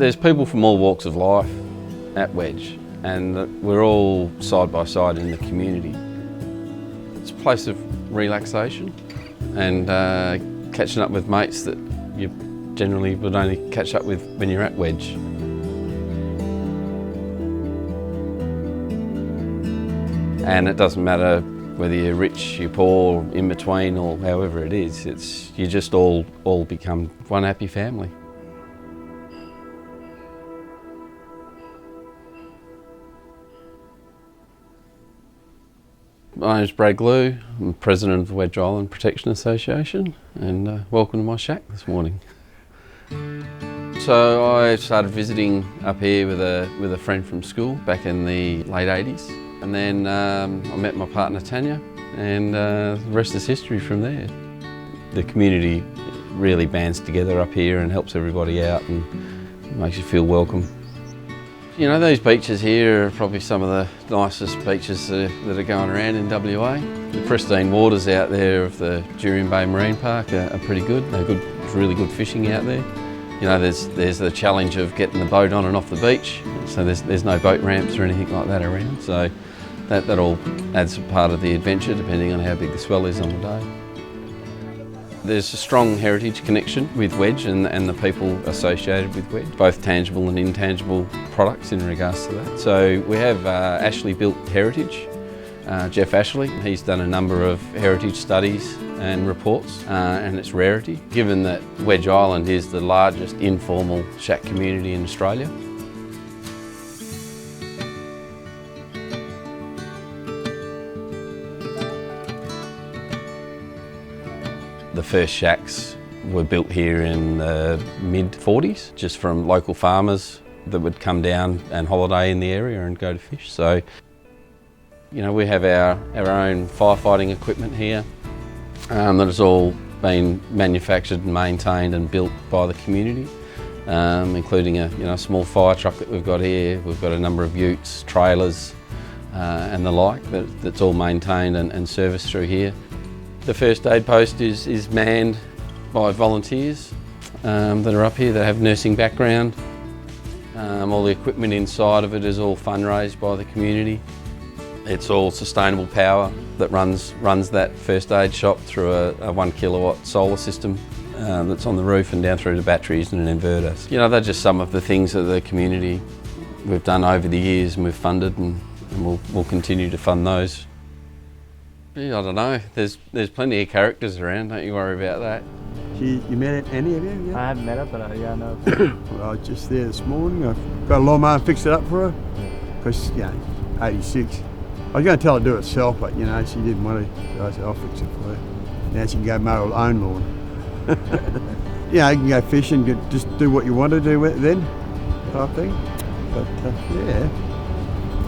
There's people from all walks of life at Wedge, and we're all side by side in the community. It's a place of relaxation and catching up with mates that you generally would only catch up with when you're at Wedge. And it doesn't matter whether you're rich, you're poor, in between, or however it is, you just all become one happy family. My name's Brad Glue. I'm President of the Wedge Island Protection Association, and welcome to my shack this morning. So I started visiting up here with a friend from school back in the late 80s, and then I met my partner Tanya, and the rest is history from there. The community really bands together up here and helps everybody out and makes you feel welcome. You know, these beaches here are probably some of the nicest beaches that are going around in WA. The pristine waters out there of the Jurien Bay Marine Park are pretty good. There's really good fishing out there. You know, there's the challenge of getting the boat on and off the beach, so there's no boat ramps or anything like that around. So that all adds a part of the adventure depending on how big the swell is on the day. There's a strong heritage connection with Wedge and the people associated with Wedge, both tangible and intangible products in regards to that. So we have Ashley Built Heritage, Jeff Ashley. He's done a number of heritage studies and reports and its rarity, given that Wedge Island is the largest informal shack community in Australia. The first shacks were built here in the mid-40s, just from local farmers that would come down and holiday in the area and go to fish. So, you know, we have our own firefighting equipment here that has all been manufactured and maintained and built by the community, including a small fire truck that we've got here. We've got a number of utes, trailers and the like that's all maintained and serviced through here. The first aid post is manned by volunteers that are up here that have nursing background. All the equipment inside of it is all fundraised by the community. It's all sustainable power that runs that first aid shop through a 1 kilowatt solar system that's on the roof and down through to batteries and an inverter. You know, they're just some of the things that the community we've done over the years and we've funded, and we'll continue to fund those. Yeah, I don't know. There's plenty of characters around. Don't you worry about that. You met any of you? Yeah? I haven't met her, but yeah, I know. Well, I was just there this morning. I've got a lawnmower and fixed it up for her because, 86. I was going to tell her to do it herself, but she didn't want to. So I said, I'll fix it for her. Now she can go mow her own lawn. You can go fishing, just do what you want to do then, type thing. But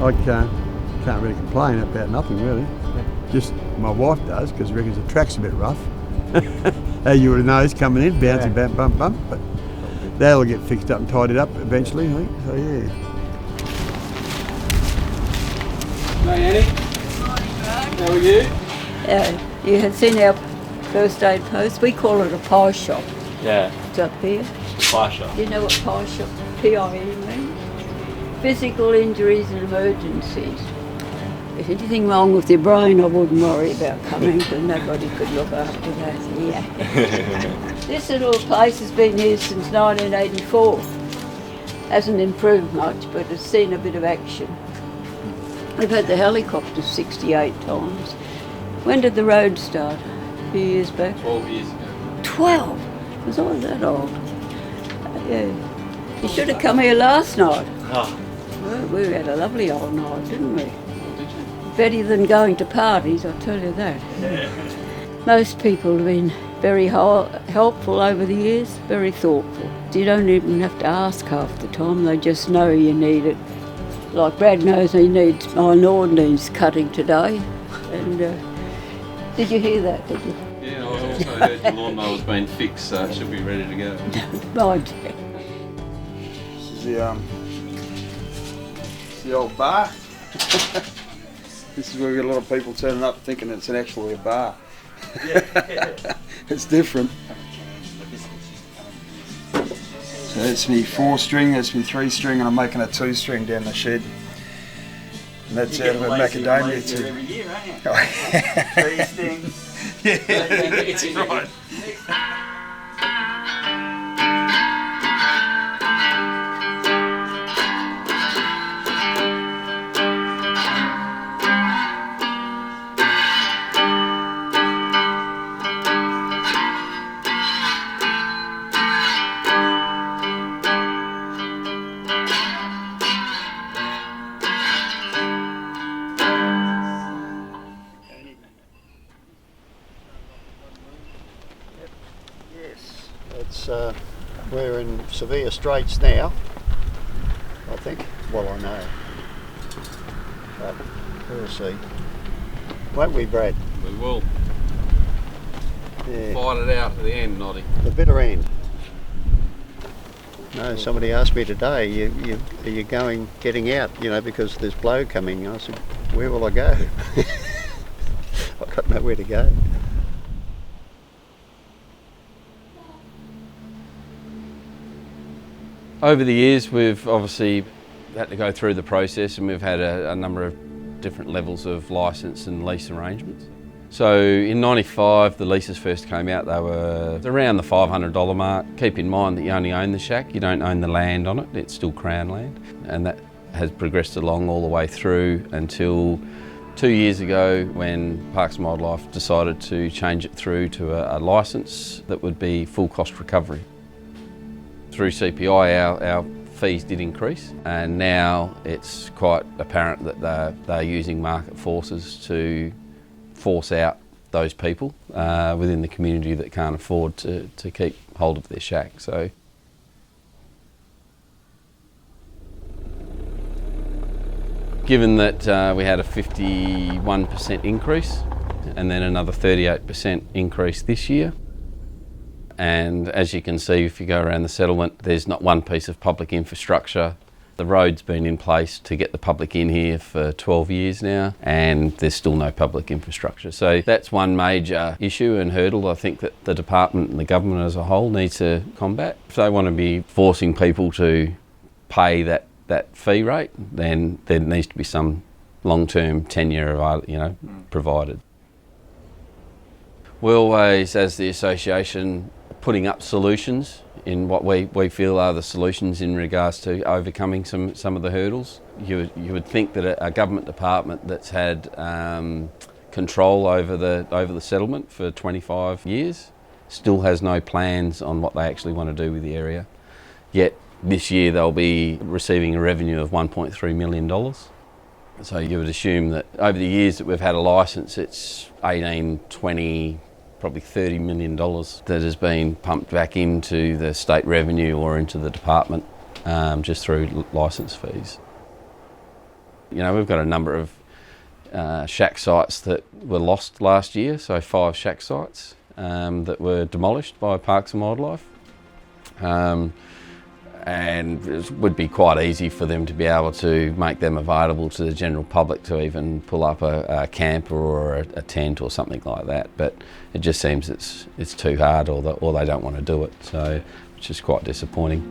I can't really complain about nothing really. Just my wife does, because she reckons the track's a bit rough. As you would have noticed coming in, bouncing, bump, but that'll get fixed up and tidied up eventually, I think. So yeah. Hey Annie. How are you? You have seen our first aid post. We call it a pie shop. Yeah. It's up here. The fire shop. Do you know what pie shop, PIE means? Physical injuries and emergencies. If anything wrong with your brain, I wouldn't worry about coming, because nobody could look after that. Yeah. This little place has been here since 1984. Hasn't improved much, but it's seen a bit of action. We've had the helicopters 68 times. When did the road start? A few years back? 12 years ago. 12? Was I that old? Yeah. You should have come here last night. Oh. Well, we had a lovely old night, didn't we? Better than going to parties, I'll tell you that. Most people have been very helpful over the years, very thoughtful. You don't even have to ask half the time, they just know you need it. Like Brad knows my lawn needs cutting today. And did you hear that, did you? Yeah, I also heard your lawnmower's been fixed, so it should be ready to go. Mind. This is the old bar. This is where we get a lot of people turning up thinking it's actually a bar. It's different. So that's me 4-string, that's me 3-string, and I'm making a 2-string down the shed. And that's out of a macadamia too. Every year, aren't you? 3 stings. Yeah, that's right. Yes, it's we're in severe straits now, I think. Well, I know, but we'll see. Won't we, Brad? We will Yeah. fight it out to the end, Noddy. The bitter end. No, somebody asked me today, are you getting out, because there's blow coming. I said, where will I go? I've got nowhere to go. Over the years, we've obviously had to go through the process, and we've had a number of different levels of licence and lease arrangements. So in '95, the leases first came out, they were around the $500 mark. Keep in mind that you only own the shack, you don't own the land on it, it's still Crown land. And that has progressed along all the way through until 2 years ago when Parks and Wildlife decided to change it through to a licence that would be full cost recovery. Through CPI, our fees did increase, and now it's quite apparent that they're using market forces to force out those people within the community that can't afford to keep hold of their shack. So given that we had a 51% increase and then another 38% increase this year, and as you can see, if you go around the settlement, there's not one piece of public infrastructure. The road's been in place to get the public in here for 12 years now, and there's still no public infrastructure. So that's one major issue and hurdle I think that the department and the government as a whole need to combat. If they want to be forcing people to pay that fee rate, then there needs to be some long-term tenure provided. We're always, as the association, putting up solutions in what we feel are the solutions in regards to overcoming some of the hurdles. You would think that a government department that's had control over the settlement for 25 years still has no plans on what they actually want to do with the area. Yet this year they'll be receiving a revenue of $1.3 million. So you would assume that over the years that we've had a licence, it's 18, 20, probably $30 million that has been pumped back into the state revenue or into the department just through licence fees. We've got a number of shack sites that were lost last year, so 5 shack sites that were demolished by Parks and Wildlife. And it would be quite easy for them to be able to make them available to the general public to even pull up a camper or a tent or something like that. But it just seems it's too hard, or they don't want to do it, so which is quite disappointing.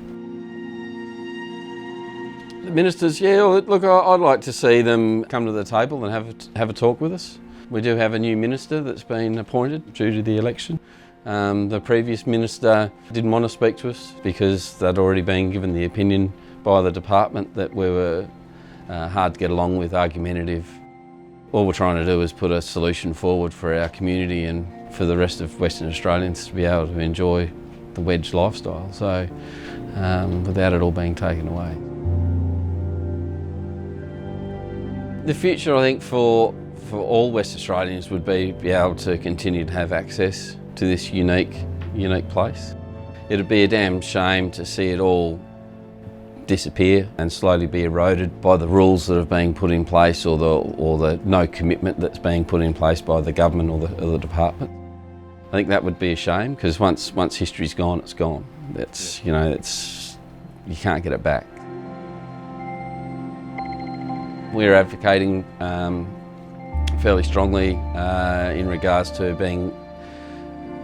The ministers, yeah, look, I'd like to see them come to the table and have a talk with us. We do have a new minister that's been appointed due to the election. The previous minister didn't want to speak to us because they'd already been given the opinion by the department that we were hard to get along with, argumentative. All we're trying to do is put a solution forward for our community and for the rest of Western Australians to be able to enjoy the wedge lifestyle, so without it all being taken away. The future, I think, for all West Australians would be able to continue to have access to this unique place. It'd be a damn shame to see it all disappear and slowly be eroded by the rules that have been put in place, or the no commitment that's being put in place by the government or the department. I think that would be a shame, because once history's gone, it's gone. You can't get it back. We're advocating fairly strongly in regards to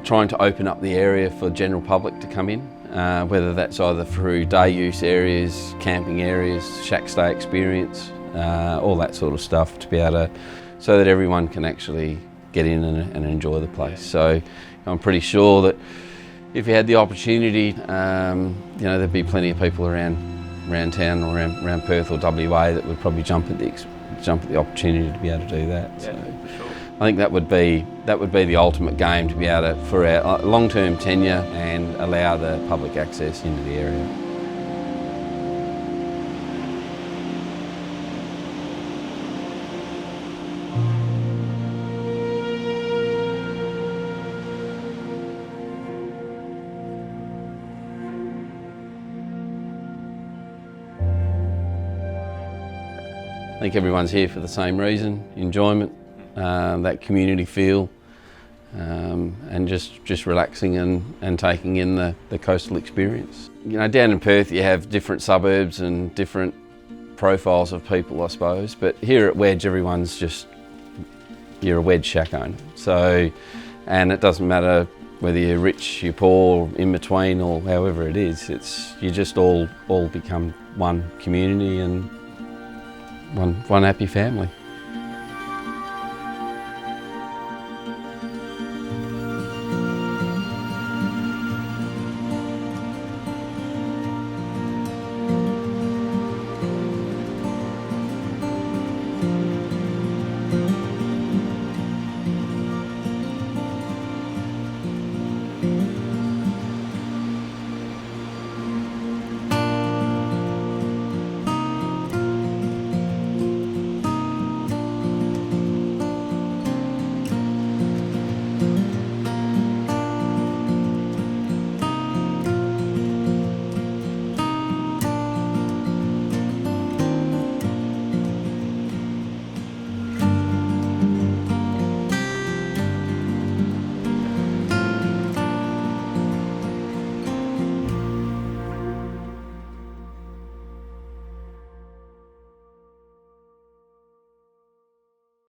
trying to open up the area for general public to come in whether that's either through day use areas, camping areas, shack stay experience, all that sort of stuff to be able to, so that everyone can actually get in and enjoy the place. So I'm pretty sure that if you had the opportunity, there'd be plenty of people around town or around Perth or WA that would probably jump at the opportunity to be able to do that. Yeah, So for sure. I think that would be the ultimate game, to be able to, for our long-term tenure, and allow the public access into the area. I think everyone's here for the same reason: enjoyment, that community feel, and just relaxing and taking in the coastal experience. You know, down in Perth you have different suburbs and different profiles of people, I suppose, but here at Wedge everyone's you're a Wedge shack owner. So, and it doesn't matter whether you're rich, you're poor, in between, or however it is, you just all become one community and one happy family.